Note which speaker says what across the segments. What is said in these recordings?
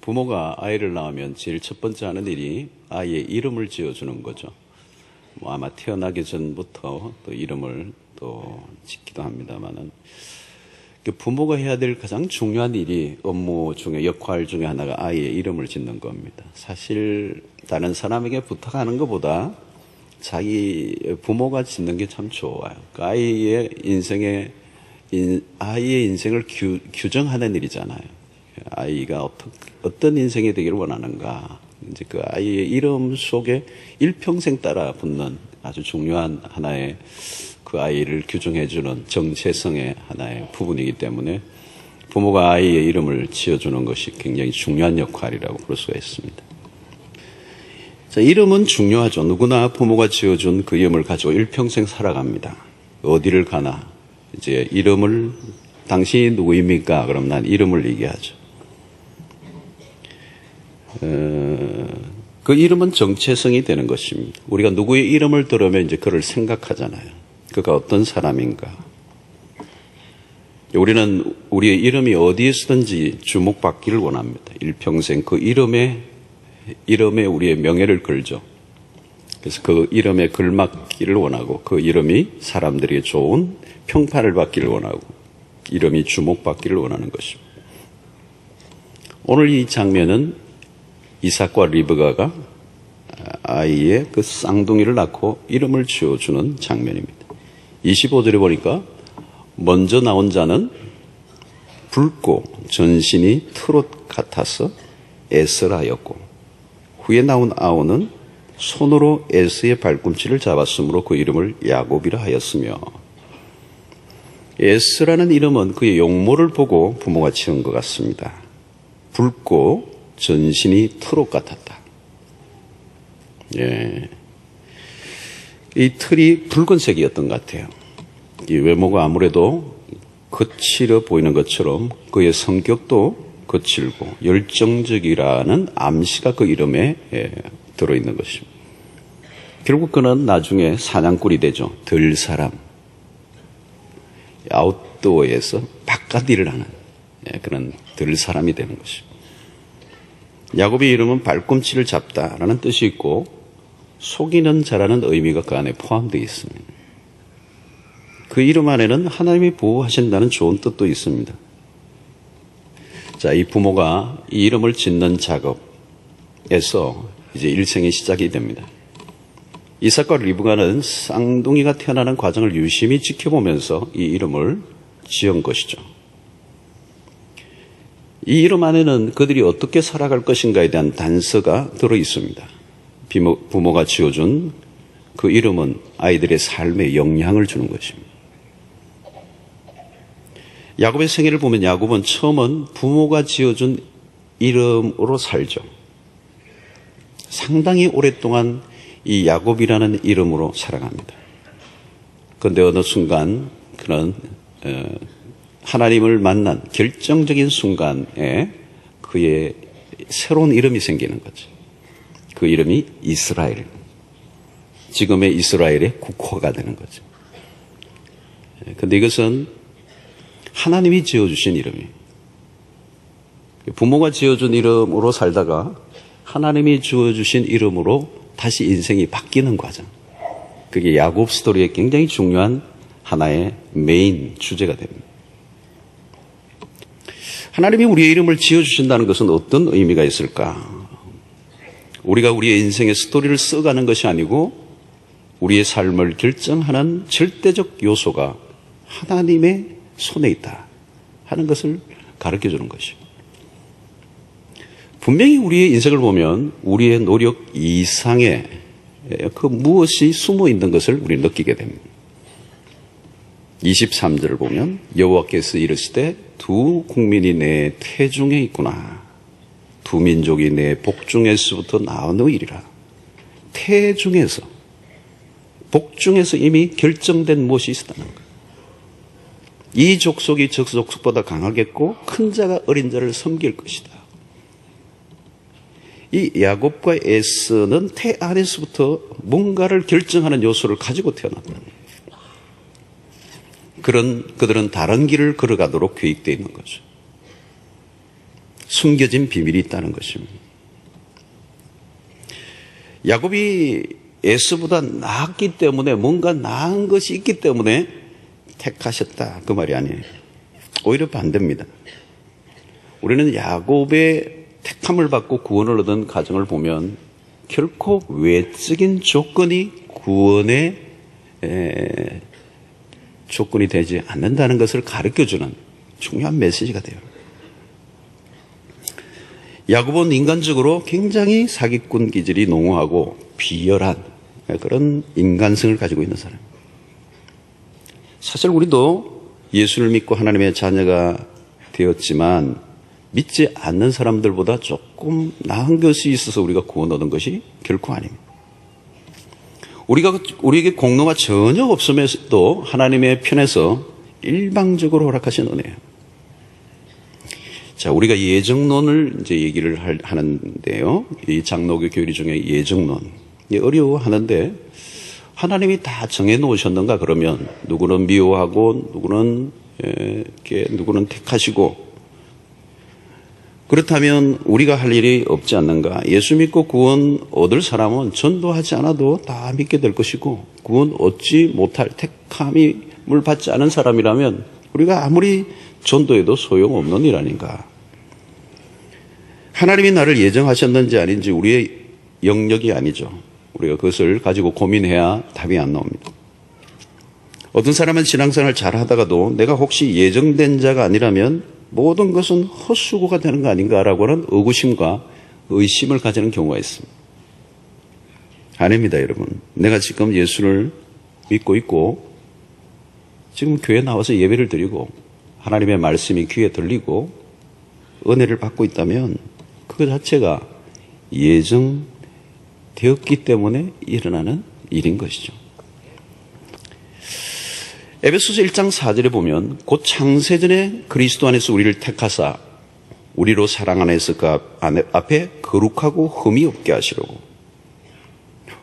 Speaker 1: 부모가 아이를 낳으면 제일 첫 번째 하는 일이 아이의 이름을 지어주는 거죠. 아마 태어나기 전부터 또 이름을 또 짓기도 합니다만은, 부모가 해야 될 가장 중요한 일이 업무 중에 역할 중에 하나가 아이의 이름을 짓는 겁니다. 사실 다른 사람에게 부탁하는 것보다 자기 부모가 짓는 게 참 좋아요. 아이의 인생을 규정하는 일이잖아요. 아이가 어떤 인생이 되기를 원하는가. 이제 그 아이의 이름 속에 일평생 따라 붙는 아주 중요한 하나의 그 아이를 규정해주는 정체성의 하나의 부분이기 때문에 부모가 아이의 이름을 지어주는 것이 굉장히 중요한 역할이라고 볼 수가 있습니다. 자, 이름은 중요하죠. 누구나 부모가 지어준 그 이름을 가지고 일평생 살아갑니다. 어디를 가나 이제 이름을 당신이 누구입니까? 그럼 난 이름을 얘기하죠. 그 이름은 정체성이 되는 것입니다. 우리가 누구의 이름을 들으면 이제 그를 생각하잖아요. 그가 어떤 사람인가. 우리는 우리의 이름이 어디에 쓰든지 주목받기를 원합니다. 일평생 그 이름에 우리의 명예를 걸죠. 그래서 그 이름에 걸맞기를 원하고, 그 이름이 사람들에게 좋은 평판을 받기를 원하고, 이름이 주목받기를 원하는 것입니다. 오늘 이 장면은 이삭과 리브가가 아이의 그 쌍둥이를 낳고 이름을 지어주는 장면입니다. 25절에 보니까 먼저 나온 자는 붉고 전신이 트롯 같아서 에스라였고, 후에 나온 아우는 손으로 에스의 발꿈치를 잡았으므로 그 이름을 야곱이라 하였으며, 에스라는 이름은 그의 용모를 보고 부모가 지은 것 같습니다. 붉고 전신이 트롯 같았다. 예. 이 틀이 붉은색이었던 것 같아요. 이 외모가 아무래도 거칠어 보이는 것처럼 그의 성격도 거칠고 열정적이라는 암시가 그 이름에 들어있는 것입니다. 결국 그는 나중에 사냥꾼이 되죠. 들사람. 아웃도어에서 바깥 일을 하는 그런 들사람이 되는 것입니다. 야곱의 이름은 발꿈치를 잡다라는 뜻이 있고, 속이는 자라는 의미가 그 안에 포함되어 있습니다. 그 이름 안에는 하나님이 보호하신다는 좋은 뜻도 있습니다. 자, 이 부모가 이 이름을 짓는 작업에서 이제 일생이 시작이 됩니다. 이삭과 리브가는 쌍둥이가 태어나는 과정을 유심히 지켜보면서 이 이름을 지은 것이죠. 이 이름 안에는 그들이 어떻게 살아갈 것인가에 대한 단서가 들어 있습니다. 부모가 지어준 그 이름은 아이들의 삶에 영향을 주는 것입니다. 야곱의 생애를 보면 야곱은 처음은 부모가 지어준 이름으로 살죠. 상당히 오랫동안 이 야곱이라는 이름으로 살아갑니다. 그런데 어느 순간 그는 하나님을 만난 결정적인 순간에 그의 새로운 이름이 생기는 거죠. 그 이름이 이스라엘. 지금의 이스라엘의 국호가 되는 거죠. 그런데 이것은 하나님이 지어주신 이름이에요. 부모가 지어준 이름으로 살다가 하나님이 지어주신 이름으로 다시 인생이 바뀌는 과정. 그게 야곱 스토리의 굉장히 중요한 하나의 메인 주제가 됩니다. 하나님이 우리의 이름을 지어주신다는 것은 어떤 의미가 있을까? 우리가 우리의 인생의 스토리를 써가는 것이 아니고 우리의 삶을 결정하는 절대적 요소가 하나님의 손에 있다 하는 것을 가르쳐주는 것입니다. 분명히 우리의 인생을 보면 우리의 노력 이상의 그 무엇이 숨어 있는 것을 우리는 느끼게 됩니다. 23절을 보면 여호와께서 이르시되 두 국민이 내 태중에 있구나. 두 민족이 내 복중에서부터 나오느니라. 태중에서, 복중에서 이미 결정된 무엇이 있었다는 거예요. 이 족속이 저 족속보다 강하겠고 큰 자가 어린 자를 섬길 것이다. 이 야곱과 에서는 태 안에서부터 뭔가를 결정하는 요소를 가지고 태어났다는 거예요. 그들은 다른 길을 걸어가도록 계획되어 있는 거죠. 숨겨진 비밀이 있다는 것입니다. 야곱이 에서보다 나았기 때문에, 뭔가 나은 것이 있기 때문에 택하셨다, 그 말이 아니에요. 오히려 반대입니다. 우리는 야곱의 택함을 받고 구원을 얻은 가정을 보면 결코 외적인 조건이 구원의 조건이 되지 않는다는 것을 가르쳐주는 중요한 메시지가 돼요. 야곱은 인간적으로 굉장히 사기꾼 기질이 농후하고 비열한 그런 인간성을 가지고 있는 사람. 사실 우리도 예수를 믿고 하나님의 자녀가 되었지만 믿지 않는 사람들보다 조금 나은 것이 있어서 우리가 구원 얻은 것이 결코 아닙니다. 우리에게 공로가 전혀 없음에도 하나님의 편에서 일방적으로 허락하신 은혜예요. 자, 우리가 예정론을 이제 얘기를 하는데요. 이 장로교 교리 중에 예정론. 어려워하는데, 하나님이 다 정해놓으셨는가? 그러면, 누구는 미워하고, 누구는 택하시고, 그렇다면 우리가 할 일이 없지 않는가? 예수 믿고 구원 얻을 사람은 전도하지 않아도 다 믿게 될 것이고, 구원 얻지 못할 택함을 받지 않은 사람이라면 우리가 아무리 전도해도 소용없는 일 아닌가? 하나님이 나를 예정하셨는지 아닌지 우리의 영역이 아니죠. 우리가 그것을 가지고 고민해야 답이 안 나옵니다. 어떤 사람은 신앙생활을 잘 하다가도 내가 혹시 예정된 자가 아니라면 모든 것은 헛수고가 되는 거 아닌가라고 하는 의구심과 의심을 가지는 경우가 있습니다. 아닙니다, 여러분. 내가 지금 예수를 믿고 있고 지금 교회에 나와서 예배를 드리고 하나님의 말씀이 귀에 들리고 은혜를 받고 있다면 그것 자체가 예정되었기 때문에 일어나는 일인 것이죠. 에베소서 1장 4절에 보면 곧 창세전에 그리스도 안에서 우리를 택하사 우리로 사랑 안에서 그 앞에 거룩하고 흠이 없게 하시려고.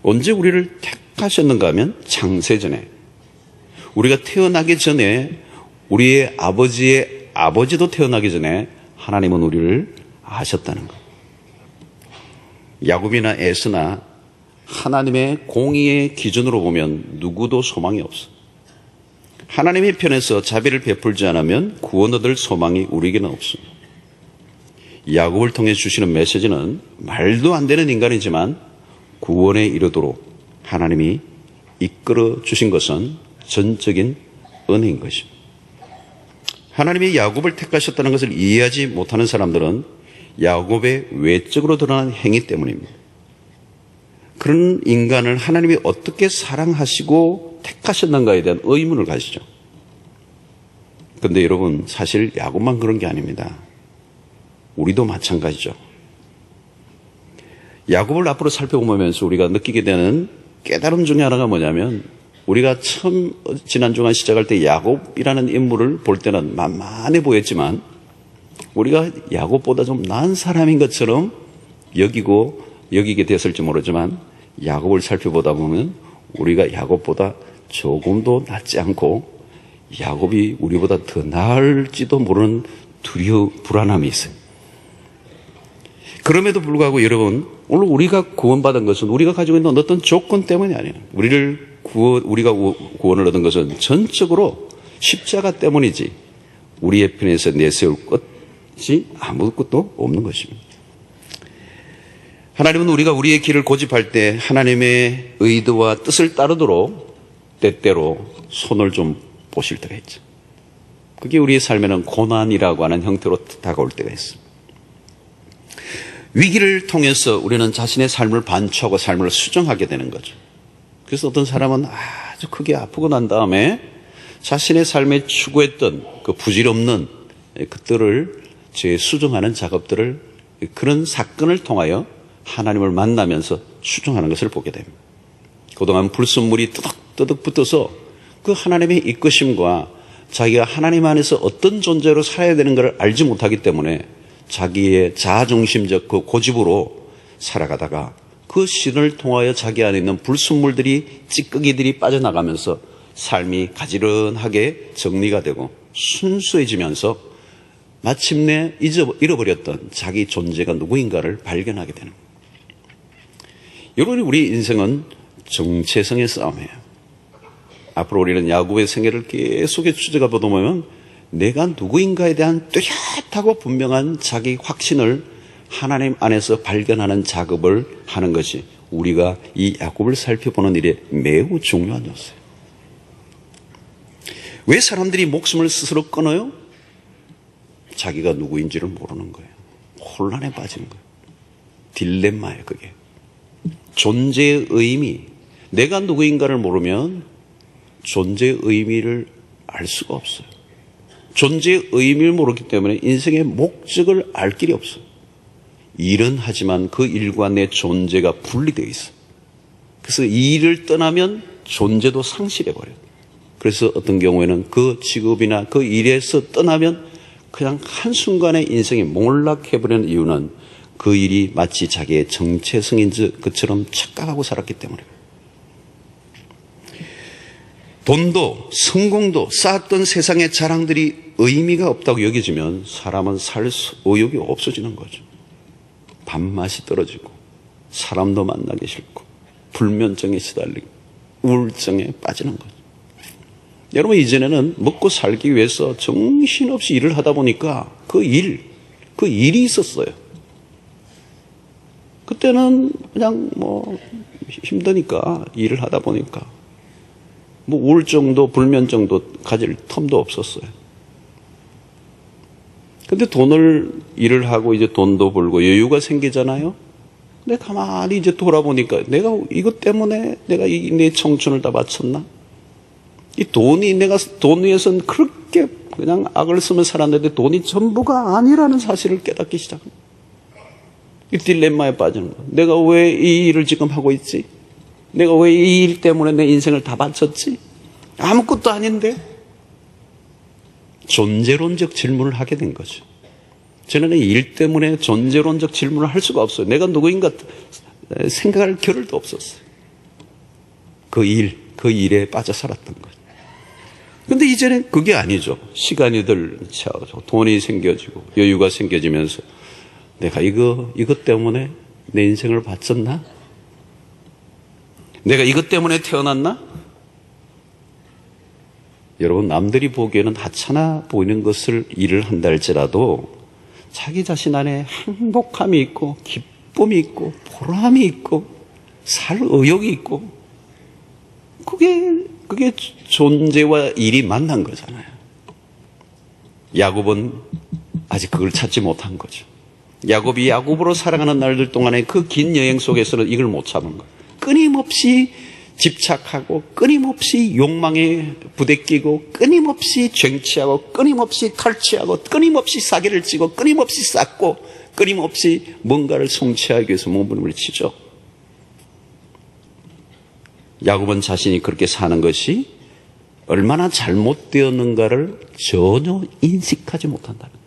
Speaker 1: 언제 우리를 택하셨는가 하면 창세전에, 우리가 태어나기 전에, 우리의 아버지의 아버지도 태어나기 전에 하나님은 우리를 아셨다는 것. 야곱이나 에서나 하나님의 공의의 기준으로 보면 누구도 소망이 없어. 하나님의 편에서 자비를 베풀지 않으면 구원 얻을 소망이 우리에게는 없습니다. 야곱을 통해 주시는 메시지는 말도 안 되는 인간이지만 구원에 이르도록 하나님이 이끌어 주신 것은 전적인 은혜인 것입니다. 하나님이 야곱을 택하셨다는 것을 이해하지 못하는 사람들은 야곱의 외적으로 드러난 행위 때문입니다. 그런 인간을 하나님이 어떻게 사랑하시고 택하셨는가에 대한 의문을 가지죠. 그런데 여러분, 사실 야곱만 그런 게 아닙니다. 우리도 마찬가지죠. 야곱을 앞으로 살펴보면서 우리가 느끼게 되는 깨달음 중에 하나가 뭐냐면, 우리가 처음 지난 주간 시작할 때 야곱이라는 인물을 볼 때는 만만해 보였지만 우리가 야곱보다 좀 나은 사람인 것처럼 여기게 됐을지 모르지만 야곱을 살펴보다 보면 우리가 야곱보다 조금도 낫지 않고 야곱이 우리보다 더 나을지도 모르는 불안함이 있어요. 그럼에도 불구하고 여러분, 오늘 우리가 구원받은 것은 우리가 가지고 있는 어떤 조건 때문이 아니에요. 우리가 구원을 얻은 것은 전적으로 십자가 때문이지 우리의 편에서 내세울 것이 아무것도 없는 것입니다. 하나님은 우리의 길을 고집할 때 하나님의 의도와 뜻을 따르도록 때때로 손을 좀 보실 때가 있죠. 그게 우리의 삶에는 고난이라고 하는 형태로 다가올 때가 있습니다. 위기를 통해서 우리는 자신의 삶을 반추하고 삶을 수정하게 되는 거죠. 그래서 어떤 사람은 아주 크게 아프고 난 다음에 자신의 삶에 추구했던 그 부질없는 것들을 재수정하는 작업들을, 그런 사건을 통하여 하나님을 만나면서 수정하는 것을 보게 됩니다. 그동안 불순물이 뜨덕뜨덕 붙어서 그 하나님의 이끄심과 자기가 하나님 안에서 어떤 존재로 살아야 되는 것을 알지 못하기 때문에 자기의 자아중심적 그 고집으로 살아가다가 그 신을 통하여 자기 안에 있는 불순물들이, 찌꺼기들이 빠져나가면서 삶이 가지런하게 정리가 되고 순수해지면서 마침내 잃어버렸던 자기 존재가 누구인가를 발견하게 되는 거예요. 여러분, 우리 인생은 정체성의 싸움이에요. 앞으로 우리는 야곱의 생애를 계속해 추적해 보다 보면 내가 누구인가에 대한 뚜렷하고 분명한 자기 확신을 하나님 안에서 발견하는 작업을 하는 것이 우리가 이 야곱을 살펴보는 일에 매우 중요한 요소예요. 왜 사람들이 목숨을 스스로 끊어요? 자기가 누구인지를 모르는 거예요. 혼란에 빠진 거예요. 딜레마예요, 그게. 존재의 의미, 내가 누구인가를 모르면 존재의 의미를 알 수가 없어요. 존재의 의미를 모르기 때문에 인생의 목적을 알 길이 없어요. 일은 하지만 그 일과 내 존재가 분리되어 있어요. 그래서 이 일을 떠나면 존재도 상실해버려요. 그래서 어떤 경우에는 그 직업이나 그 일에서 떠나면 그냥 한순간에 인생이 몰락해버리는 이유는 그 일이 마치 자기의 정체성인 것처럼 착각하고 살았기 때문에. 돈도 성공도 쌓았던 세상의 자랑들이 의미가 없다고 여겨지면 사람은 살 의욕이 없어지는 거죠. 밥맛이 떨어지고 사람도 만나기 싫고 불면증에 시달리고 우울증에 빠지는 거죠. 여러분, 이전에는 먹고 살기 위해서 정신없이 일을 하다 보니까 그 일이 있었어요. 그때는 그냥 힘드니까 일을 하다 보니까 우울증도 불면증도 가질 텀도 없었어요. 근데 일을 하고 이제 돈도 벌고 여유가 생기잖아요. 근데 가만히 이제 돌아보니까 내가 이것 때문에 내가 내 청춘을 다 바쳤나? 이 돈이 내가 돈 위해서는 그렇게 그냥 악을 쓰며 살았는데 돈이 전부가 아니라는 사실을 깨닫기 시작합니다. 이 딜레마에 빠지는 거예요. 내가 왜 이 일을 지금 하고 있지? 내가 왜 이 일 때문에 내 인생을 다 바쳤지? 아무것도 아닌데? 존재론적 질문을 하게 된 거죠. 저는 이 일 때문에 존재론적 질문을 할 수가 없어요. 내가 누구인가 생각할 겨를도 없었어요. 그 일에 빠져 살았던 거죠. 근데 이제는 그게 아니죠. 시간이 차고 돈이 생겨지고 여유가 생겨지면서 내가 이것 때문에 내 인생을 바쳤나? 내가 이것 때문에 태어났나? 여러분, 남들이 보기에는 하찮아 보이는 것을 일을 한다 할지라도 자기 자신 안에 행복함이 있고 기쁨이 있고 보람이 있고 살 의욕이 있고 그게 존재와 일이 만난 거잖아요. 야곱은 아직 그걸 찾지 못한 거죠. 야곱이 야곱으로 살아가는 날들 동안에 그 긴 여행 속에서는 이걸 못 참은 거예요. 끊임없이 집착하고 끊임없이 욕망에 부대끼고 끊임없이 쟁취하고 끊임없이 탈취하고 끊임없이 사기를 치고 끊임없이 쌓고 끊임없이 뭔가를 성취하기 위해서 몸부림을 치죠. 야곱은 자신이 그렇게 사는 것이 얼마나 잘못되었는가를 전혀 인식하지 못한다는 거예요.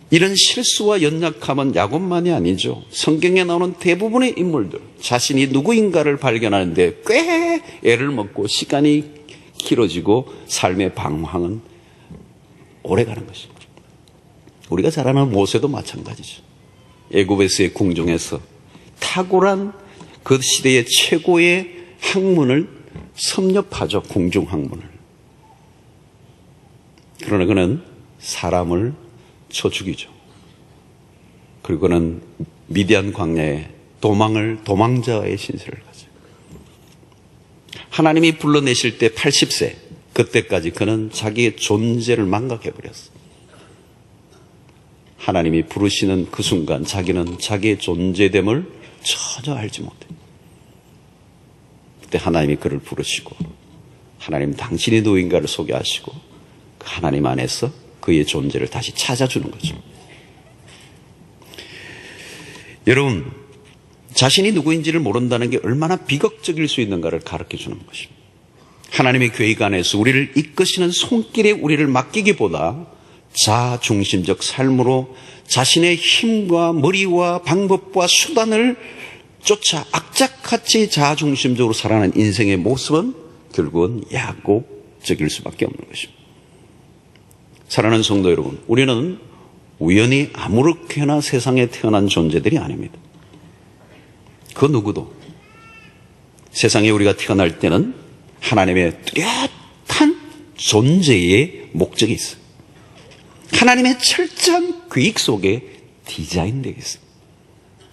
Speaker 1: 이런 실수와 연약함은 야곱만이 아니죠. 성경에 나오는 대부분의 인물들, 자신이 누구인가를 발견하는데 꽤 애를 먹고 시간이 길어지고 삶의 방황은 오래가는 것입니다. 우리가 잘 아는 모세도 마찬가지죠. 애굽에서의 궁중에서 탁월한 그 시대의 최고의 학문을 섭렵하죠. 궁중 학문을. 그러나 그는 사람을 쳐 죽이죠. 그리고 그는 미디안 광야에 도망자의 신세를 가죠. 하나님이 불러내실 때 80세, 그때까지 그는 자기의 존재를 망각해버렸어요. 하나님이 부르시는 그 순간 자기는 자기의 존재됨을 전혀 알지 못해요. 그때 하나님이 그를 부르시고 하나님 당신이 누구인가를 소개하시고 그 하나님 안에서 그의 존재를 다시 찾아주는 거죠. 여러분, 자신이 누구인지를 모른다는 게 얼마나 비극적일 수 있는가를 가르쳐주는 것입니다. 하나님의 계획 안에서 우리를 이끄시는 손길에 우리를 맡기기보다 자중심적 삶으로 자신의 힘과 머리와 방법과 수단을 쫓아 악착같이 자중심적으로 살아가는 인생의 모습은 결국은 야곱적일 수밖에 없는 것입니다. 사랑하는 성도 여러분, 우리는 우연히 아무렇게나 세상에 태어난 존재들이 아닙니다. 그 누구도 세상에 우리가 태어날 때는 하나님의 뚜렷한 존재의 목적이 있어요. 하나님의 철저한 계획 속에 디자인되어 있어요.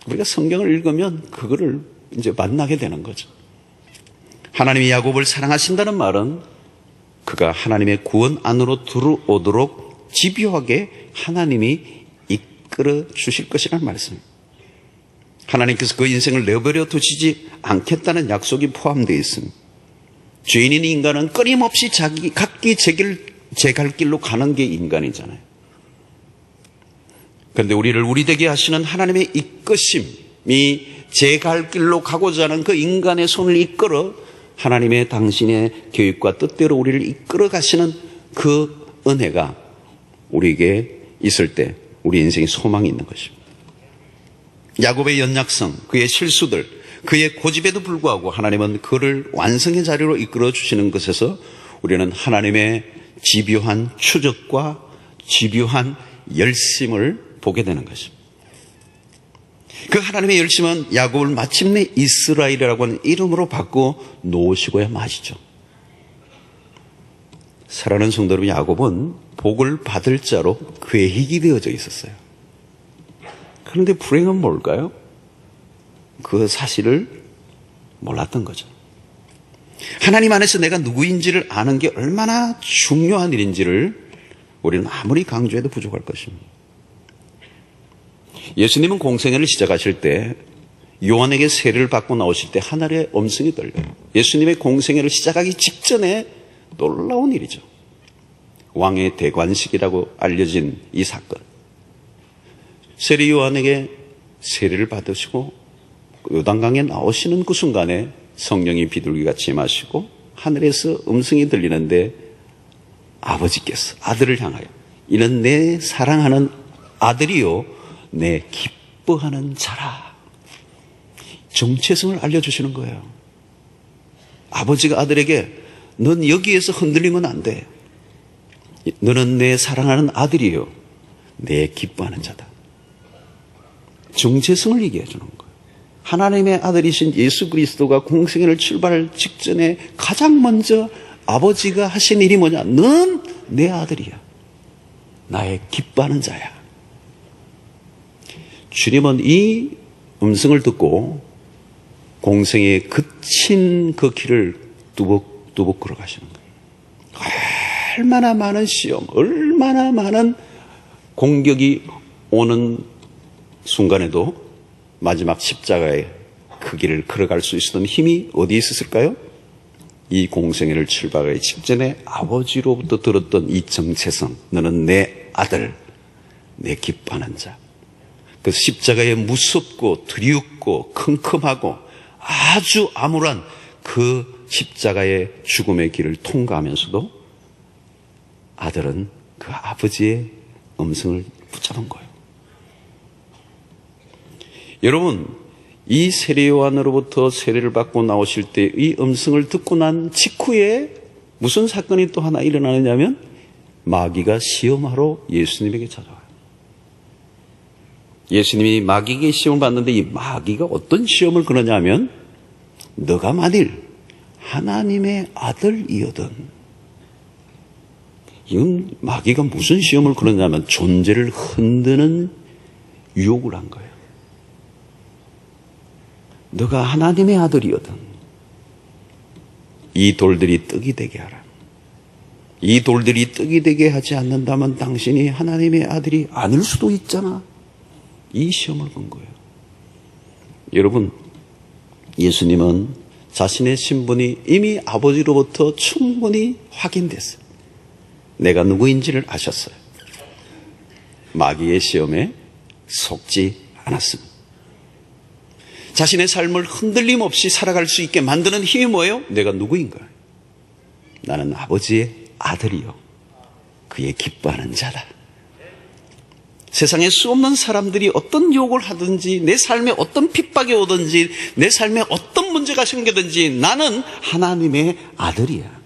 Speaker 1: 우리가 성경을 읽으면 그거를 이제 만나게 되는 거죠. 하나님이 야곱을 사랑하신다는 말은 그가 하나님의 구원 안으로 들어오도록 집요하게 하나님이 이끌어 주실 것이라는 말씀입니다. 하나님께서 그 인생을 내버려 두시지 않겠다는 약속이 포함되어 있습니다. 죄인인 인간은 끊임없이 각기 제 갈 길로 가는 게 인간이잖아요. 그런데 우리를 우리 되게 하시는 하나님의 이끄심이 제 갈 길로 가고자 하는 그 인간의 손을 이끌어 하나님의 당신의 계획과 뜻대로 우리를 이끌어 가시는 그 은혜가 우리에게 있을 때 우리 인생에 소망이 있는 것입니다. 야곱의 연약성, 그의 실수들, 그의 고집에도 불구하고 하나님은 그를 완성의 자리로 이끌어 주시는 것에서 우리는 하나님의 집요한 추적과 집요한 열심을 보게 되는 것입니다. 그 하나님의 열심은 야곱을 마침내 이스라엘이라고 하는 이름으로 바꾸어 놓으시고야 마시죠. 사랑하는 성도 여러분, 야곱은 복을 받을 자로 계획이 되어져 있었어요. 그런데 불행은 뭘까요? 그 사실을 몰랐던 거죠. 하나님 안에서 내가 누구인지를 아는 게 얼마나 중요한 일인지를 우리는 아무리 강조해도 부족할 것입니다. 예수님은 공생애를 시작하실 때 요한에게 세례를 받고 나오실 때 하늘의 음성이 들려요. 예수님의 공생애를 시작하기 직전에 놀라운 일이죠. 왕의 대관식이라고 알려진 이 사건. 세례 요한에게 세례를 받으시고 요단강에 나오시는 그 순간에 성령이 비둘기같이 임하시고 하늘에서 음성이 들리는데 아버지께서 아들을 향하여 이는 내 사랑하는 아들이요 내 기뻐하는 자라. 정체성을 알려주시는 거예요. 아버지가 아들에게 넌 여기에서 흔들리면 안 돼. 너는 내 사랑하는 아들이요 내 기뻐하는 자다. 정체성을 얘기해 주는 거예요. 하나님의 아들이신 예수 그리스도가 공생애를 출발할 직전에 가장 먼저 아버지가 하신 일이 뭐냐? 넌 내 아들이야. 나의 기뻐하는 자야. 주님은 이 음성을 듣고 공생애에 그친 그 길을 뚜벅뚜벅 걸어가시는 거예요. 얼마나 많은 시험, 얼마나 많은 공격이 오는 순간에도 마지막 십자가의 그 길을 걸어갈 수 있었던 힘이 어디에 있었을까요? 이 공생애를 출발하기 직전에 아버지로부터 들었던 이 정체성, 너는 내 아들, 내 기뻐하는 자. 그 십자가에 무섭고 두렵고 컴컴하고 아주 암울한 그 십자가의 죽음의 길을 통과하면서도 아들은 그 아버지의 음성을 붙잡은 거예요. 여러분, 이 세례 요한으로부터 세례를 받고 나오실 때 이 음성을 듣고 난 직후에 무슨 사건이 또 하나 일어나느냐면 마귀가 시험하러 예수님에게 찾아와요. 예수님이 마귀에게 시험을 받는데 이 마귀가 어떤 시험을 거느냐면 너가 만일 하나님의 아들이거든. 이건 마귀가 무슨 시험을 거느냐면 존재를 흔드는 유혹을 한 거예요. 너가 하나님의 아들이거든. 이 돌들이 떡이 되게 하라. 이 돌들이 떡이 되게 하지 않는다면 당신이 하나님의 아들이 아닐 수도 있잖아. 이 시험을 건 거예요. 여러분, 예수님은 자신의 신분이 이미 아버지로부터 충분히 확인됐어요. 내가 누구인지를 아셨어요. 마귀의 시험에 속지 않았습니다. 자신의 삶을 흔들림 없이 살아갈 수 있게 만드는 힘이 뭐예요? 내가 누구인가? 나는 아버지의 아들이요 그의 기뻐하는 자다. 세상에 수없는 사람들이 어떤 욕을 하든지 내 삶에 어떤 핍박이 오든지 내 삶에 어떤 문제가 생기든지 나는 하나님의 아들이야.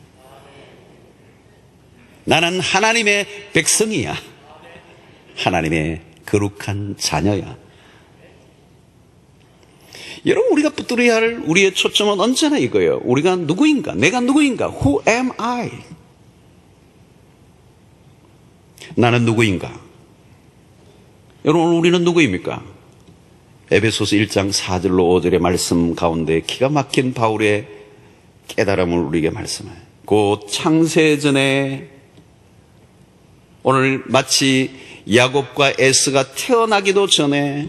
Speaker 1: 나는 하나님의 백성이야. 하나님의 거룩한 자녀야. 여러분, 우리가 붙들어야 할 우리의 초점은 언제나 이거예요. 우리가 누구인가? 내가 누구인가? Who am I? 나는 누구인가? 여러분, 우리는 누구입니까? 에베소서 1장 4절로 5절의 말씀 가운데 기가 막힌 바울의 깨달음을 우리에게 말씀해요. 곧 창세전에 오늘 마치 야곱과 에스가 태어나기도 전에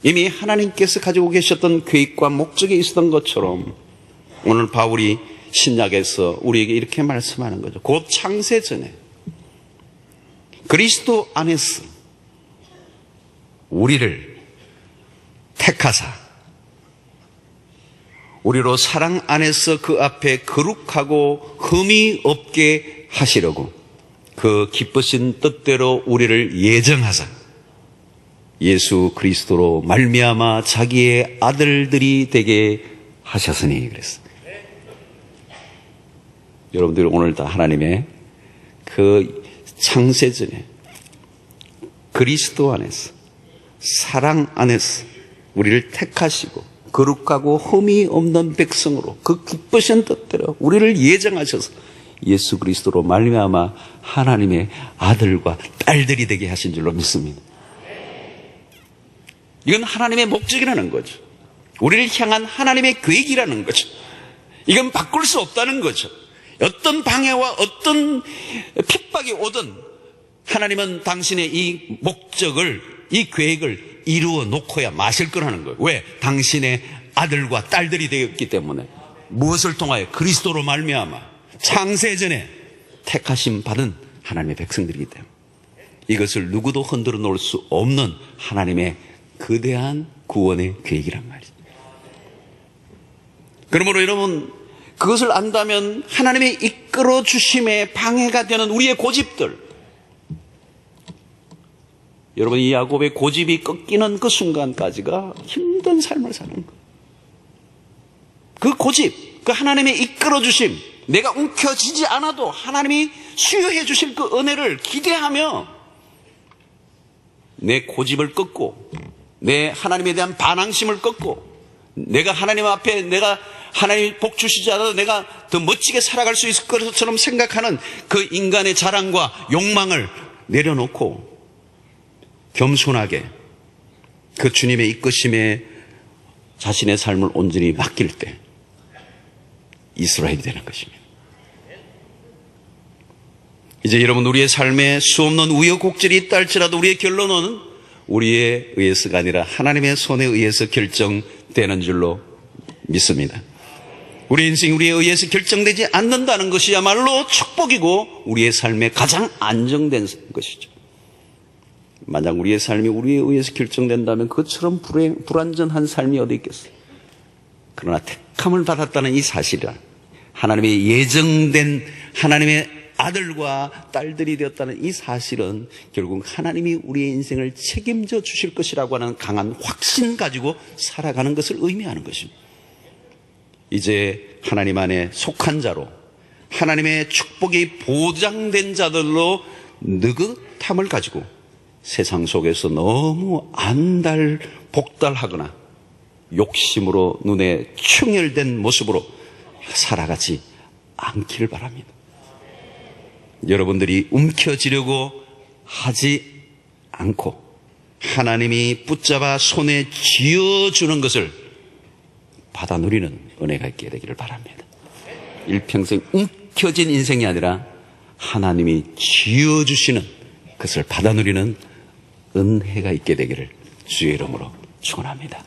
Speaker 1: 이미 하나님께서 가지고 계셨던 계획과 목적이 있었던 것처럼 오늘 바울이 신약에서 우리에게 이렇게 말씀하는 거죠. 곧 창세전에 그리스도 안에서 우리를 택하사 우리로 사랑 안에서 그 앞에 거룩하고 흠이 없게 하시려고 그 기쁘신 뜻대로 우리를 예정하사 예수 그리스도로 말미암아 자기의 아들들이 되게 하셨으니 그랬어요. 여러분들 오늘 다 하나님의 그 창세전에 그리스도 안에서 사랑 안에서 우리를 택하시고 거룩하고 흠이 없는 백성으로 그 기쁘신 뜻대로 우리를 예정하셔서 예수 그리스도로 말미암아 하나님의 아들과 딸들이 되게 하신 줄로 믿습니다. 이건 하나님의 목적이라는 거죠. 우리를 향한 하나님의 계획이라는 거죠. 이건 바꿀 수 없다는 거죠. 어떤 방해와 어떤 핍박이 오든 하나님은 당신의 이 목적을, 이 계획을 이루어 놓고야 마실 거라는 거예요. 왜? 당신의 아들과 딸들이 되었기 때문에. 무엇을 통하여? 그리스도로 말미암아 창세전에 택하심 받은 하나님의 백성들이기 때문에 이것을 누구도 흔들어 놓을 수 없는 하나님의 거대한 구원의 계획이란 말이죠. 그러므로 여러분, 그것을 안다면 하나님의 이끌어 주심에 방해가 되는 우리의 고집들, 여러분, 이 야곱의 고집이 꺾이는 그 순간까지가 힘든 삶을 사는 거예요. 그 고집, 그 하나님의 이끌어 주심, 내가 움켜쥐지 않아도 하나님이 수여해 주실 그 은혜를 기대하며 내 고집을 꺾고 내 하나님에 대한 반항심을 꺾고 내가 하나님 앞에 내가 하나님이 복 주시지 않아도 내가 더 멋지게 살아갈 수 있을 것처럼 생각하는 그 인간의 자랑과 욕망을 내려놓고 겸손하게 그 주님의 이끄심에 자신의 삶을 온전히 맡길 때 이스라엘이 되는 것입니다. 이제 여러분, 우리의 삶에 수없는 우여곡절이 있다 할지라도 우리의 결론은 우리에 의해서가 아니라 하나님의 손에 의해서 결정되는 줄로 믿습니다. 우리 인생이 우리에 의해서 결정되지 않는다는 것이야말로 축복이고 우리의 삶에 가장 안정된 것이죠. 만약 우리의 삶이 우리에 의해서 결정된다면 그것처럼 불완전한 삶이 어디 있겠어요. 그러나 택함을 받았다는 이 사실이라, 하나님의 예정된 하나님의 아들과 딸들이 되었다는 이 사실은 결국 하나님이 우리의 인생을 책임져 주실 것이라고 하는 강한 확신 가지고 살아가는 것을 의미하는 것입니다. 이제 하나님 안에 속한 자로 하나님의 축복이 보장된 자들로 느긋함을 가지고 세상 속에서 너무 복달하거나 욕심으로 눈에 충혈된 모습으로 살아가지 않기를 바랍니다. 여러분들이 움켜쥐려고 하지 않고 하나님이 붙잡아 손에 쥐어주는 것을 받아 누리는 은혜가 있게 되기를 바랍니다. 일평생 움켜진 인생이 아니라 하나님이 쥐어주시는 그것을 받아 누리는 은혜가 있게 되기를 주의 이름으로 축원합니다.